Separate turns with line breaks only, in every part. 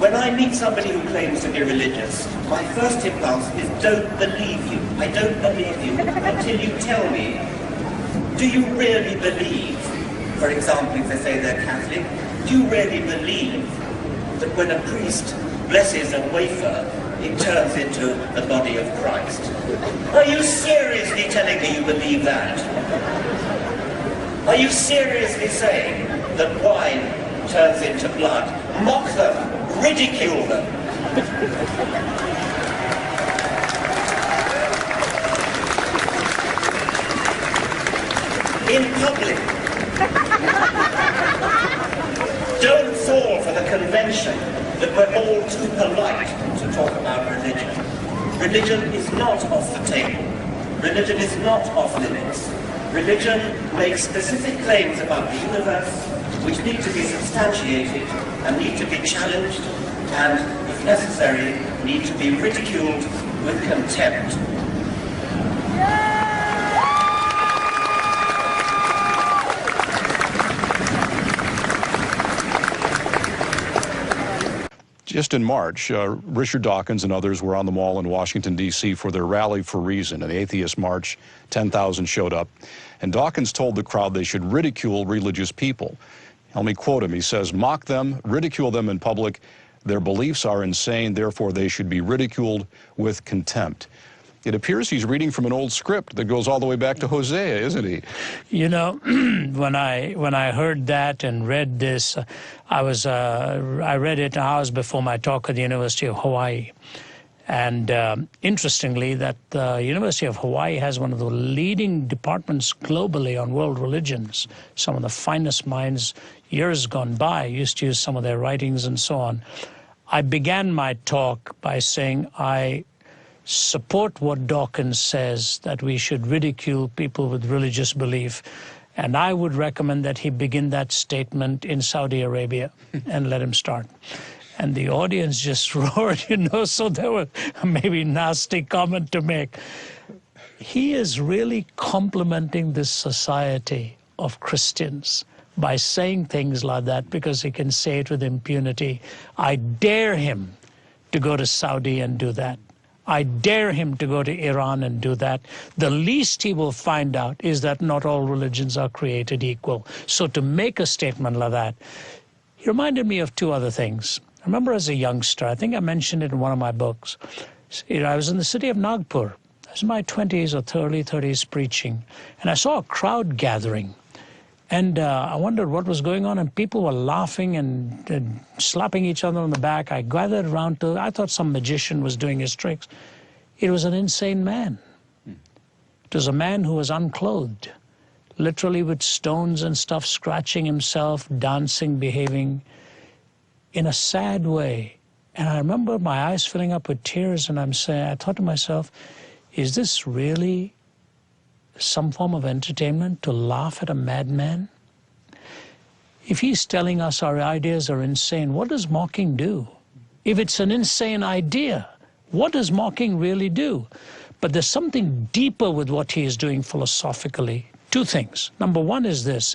When I meet somebody who claims to be religious, my first impulse is don't believe you. I don't believe you until you tell me, do you really believe, for example, if they say they're Catholic, do you really believe that when a priest blesses a wafer, it turns into the body of Christ? Are you seriously telling me you believe that? Are you seriously saying that wine turns into blood? Mock them, ridicule them. In public, don't fall for the convention that we're all too polite to talk about religion. Religion is not off the table. Religion is not off limits. Religion makes specific claims about the universe which need to be substantiated and need to be challenged and, if necessary, need to be ridiculed with contempt.
Just in March, Richard Dawkins and others were on the Mall in Washington, D.C. for their Rally for Reason, an atheist march. 10,000 showed up. And Dawkins told the crowd they should ridicule religious people. Let me quote him. He says, "Mock them, ridicule them in public. Their beliefs are insane, therefore they should be ridiculed with contempt." It appears he's reading from an old script that goes all the way back to Hosea, isn't he?
You know, when I heard that and read this, I read it hours before my talk at the University of Hawaii. And interestingly, that the University of Hawaii has one of the leading departments globally on world religions. Some of the finest minds years gone by used to use some of their writings and so on. I began my talk by saying I support what Dawkins says, that we should ridicule people with religious belief. And I would recommend that he begin that statement in Saudi Arabia and let him start. And the audience just roared, you know, so there was maybe nasty comment to make. He is really complimenting this society of Christians by saying things like that because he can say it with impunity. I dare him to go to Saudi and do that. I dare him to go to Iran and do that. The least he will find out is that not all religions are created equal. So to make a statement like that, he reminded me of two other things. I remember as a youngster, I think I mentioned it in one of my books, I was in the city of Nagpur. I was in my 20s or early 30s preaching, and I saw a crowd gathering. And I wondered what was going on, and people were laughing and slapping each other on the back. I gathered around I thought some magician was doing his tricks. It was an insane man. It was a man who was unclothed, literally with stones and stuff, scratching himself, dancing, behaving in a sad way. And I remember my eyes filling up with tears, and I thought to myself, is this really some form of entertainment to laugh at a madman? If he's telling us our ideas are insane, what does mocking do? If it's an insane idea, what does mocking really do? But there's something deeper with what he is doing philosophically. Two things. Number one is this.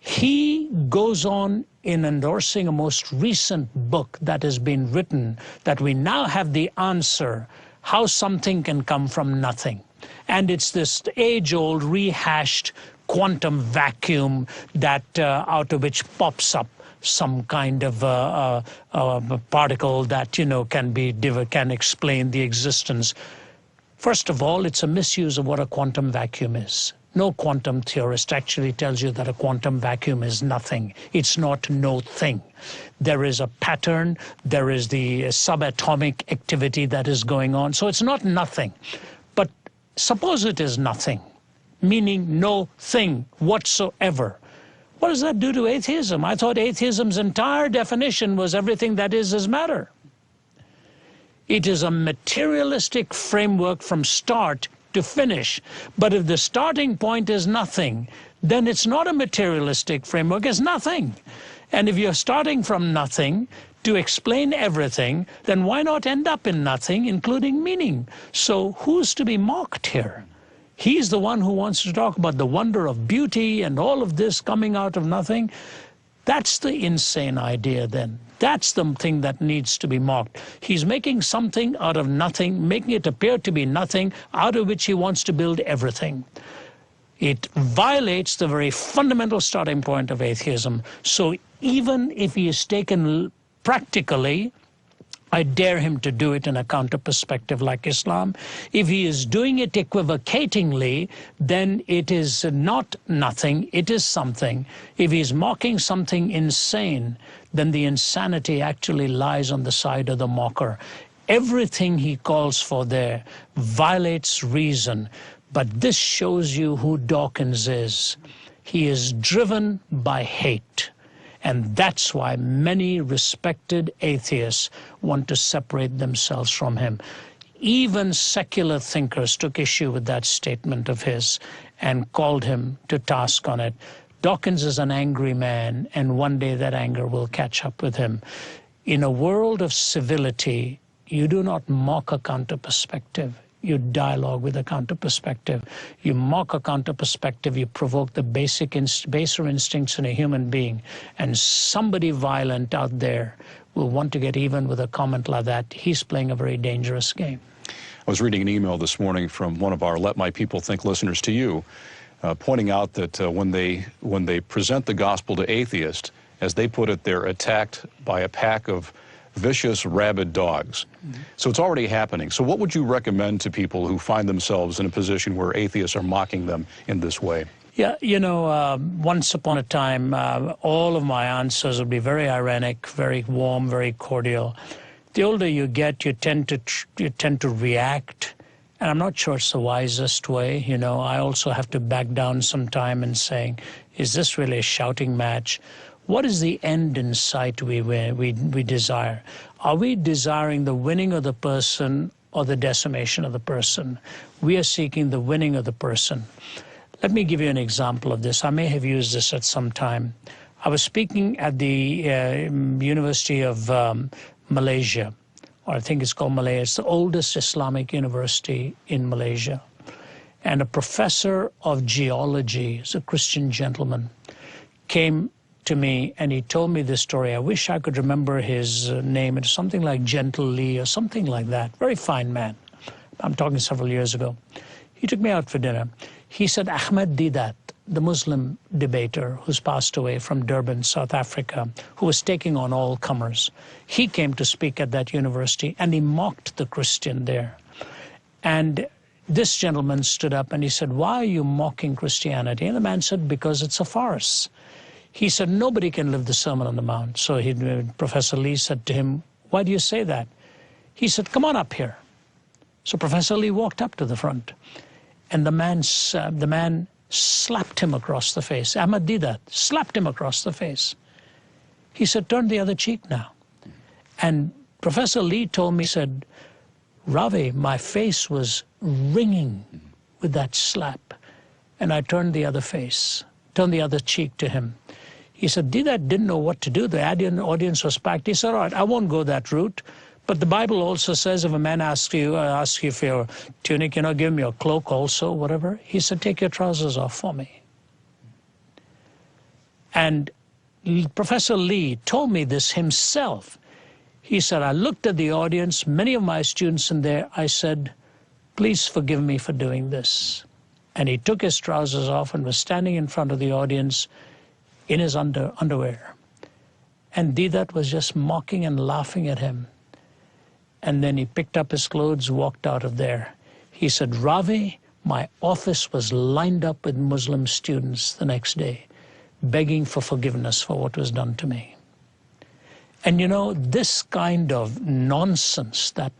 He goes on in endorsing a most recent book that has been written, that we now have the answer, how something can come from nothing. And it's this age-old rehashed quantum vacuum that out of which pops up some kind of a particle that, you know, can explain the existence. First of all, it's a misuse of what a quantum vacuum is. No quantum theorist actually tells you that a quantum vacuum is nothing. It's not no thing. There is a pattern, there is the subatomic activity that is going on, so it's not nothing. But suppose it is nothing, meaning no thing whatsoever. What does that do to atheism? I thought atheism's entire definition was everything that is matter. It is a materialistic framework from start to finish. But if the starting point is nothing, then it's not a materialistic framework, it's nothing. And if you're starting from nothing to explain everything, then why not end up in nothing, including meaning? So who's to be mocked here? He's the one who wants to talk about the wonder of beauty and all of this coming out of nothing. That's the insane idea then. That's the thing that needs to be mocked. He's making something out of nothing, making it appear to be nothing, out of which he wants to build everything. It violates the very fundamental starting point of atheism. So even if he is taken practically, I dare him to do it in a counter perspective like Islam. If he is doing it equivocatingly, then it is not nothing, it is something. If he is mocking something insane, then the insanity actually lies on the side of the mocker. Everything he calls for there violates reason. But this shows you who Dawkins is. He is driven by hate. And that's why many respected atheists want to separate themselves from him. Even secular thinkers took issue with that statement of his and called him to task on it. Dawkins is an angry man, and one day that anger will catch up with him. In a world of civility, you do not mock a counter-perspective. You dialogue with a counter-perspective. You mock a counter-perspective, you provoke the baser instincts in a human being. And somebody violent out there will want to get even with a comment like that. He's playing a very dangerous game.
I was reading an email this morning from one of our Let My People Think listeners to you, pointing out that when they present the gospel to atheists, as they put it, they're attacked by a pack of vicious, rabid dogs. So it's already happening. So what would you recommend to people who find themselves in a position where atheists are mocking them in this way?
Yeah, you know, once upon a time, all of my answers would be very ironic, very warm, very cordial. The older you get, you tend to react, and I'm not sure it's the wisest way. You know, I also have to back down some time and saying, is this really a shouting match? What is the end in sight we desire? Are we desiring the winning of the person or the decimation of the person? We are seeking the winning of the person. Let me give you an example of this. I may have used this at some time. I was speaking at the University of Malaysia, or I think it's called Malaya. It's the oldest Islamic university in Malaysia. And a professor of geology, he's a Christian gentleman, came to me and he told me this story. I wish I could remember his name. It's something like Gentle Lee or something like that. Very fine man. I'm talking several years ago. He took me out for dinner. He said Ahmed Deedat, the Muslim debater who's passed away from Durban, South Africa, who was taking on all comers, he came to speak at that university and he mocked the Christian there. And this gentleman stood up and he said, why are you mocking Christianity? And the man said, because it's a farce. He said, nobody can live the Sermon on the Mount. So Professor Lee said to him, why do you say that? He said, come on up here. So Professor Lee walked up to the front, and the man slapped him across the face. Ahmed Deedat slapped him across the face. He said, turn the other cheek now. And Professor Lee told me, said, Ravi, my face was ringing with that slap. And I turned the other cheek to him. He said, Deedat didn't know what to do. The audience was packed. He said, all right, I won't go that route. But the Bible also says if a man asks you for your tunic, give him your cloak also, whatever. He said, take your trousers off for me. And Professor Lee told me this himself. He said, I looked at the audience, many of my students in there. I said, please forgive me for doing this. And he took his trousers off and was standing in front of the audience in his underwear. And Deedat was just mocking and laughing at him. And then he picked up his clothes, walked out of there. He said, Ravi, my office was lined up with Muslim students the next day, begging for forgiveness for what was done to me. And this kind of nonsense that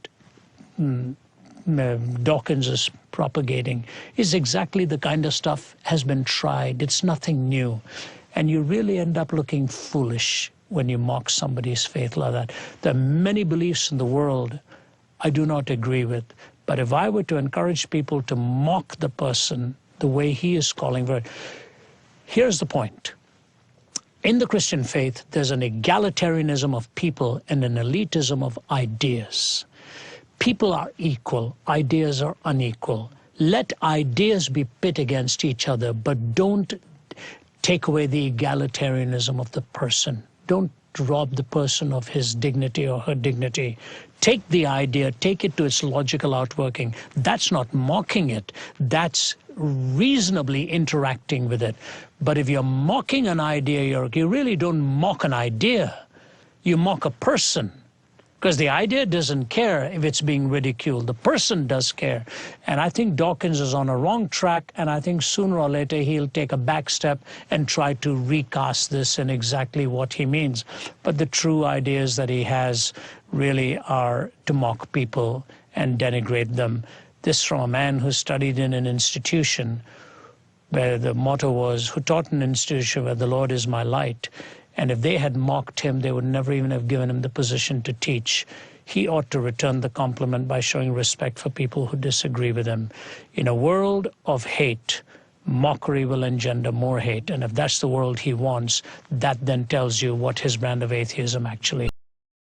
Dawkins is propagating is exactly the kind of stuff has been tried. It's nothing new. And you really end up looking foolish when you mock somebody's faith like that. There are many beliefs in the world I do not agree with. But if I were to encourage people to mock the person the way he is calling for it, here's the point. In the Christian faith, there's an egalitarianism of people and an elitism of ideas. People are equal, ideas are unequal. Let ideas be pit against each other, but don't take away the egalitarianism of the person. Don't rob the person of his dignity or her dignity. Take the idea, take it to its logical outworking. That's not mocking it. That's reasonably interacting with it. But if you're mocking an idea, you really don't mock an idea. You mock a person. Because the idea doesn't care if it's being ridiculed. The person does care. And I think Dawkins is on a wrong track, and I think sooner or later he'll take a back step and try to recast this in exactly what he means. But the true ideas that he has really are to mock people and denigrate them. This from a man who studied in an institution where the motto was, who taught in an institution where the Lord is my light. And if they had mocked him, they would never even have given him the position to teach. He ought to return the compliment by showing respect for people who disagree with him. In a world of hate, mockery will engender more hate. And if that's the world he wants, that then tells you what his brand of atheism actually is.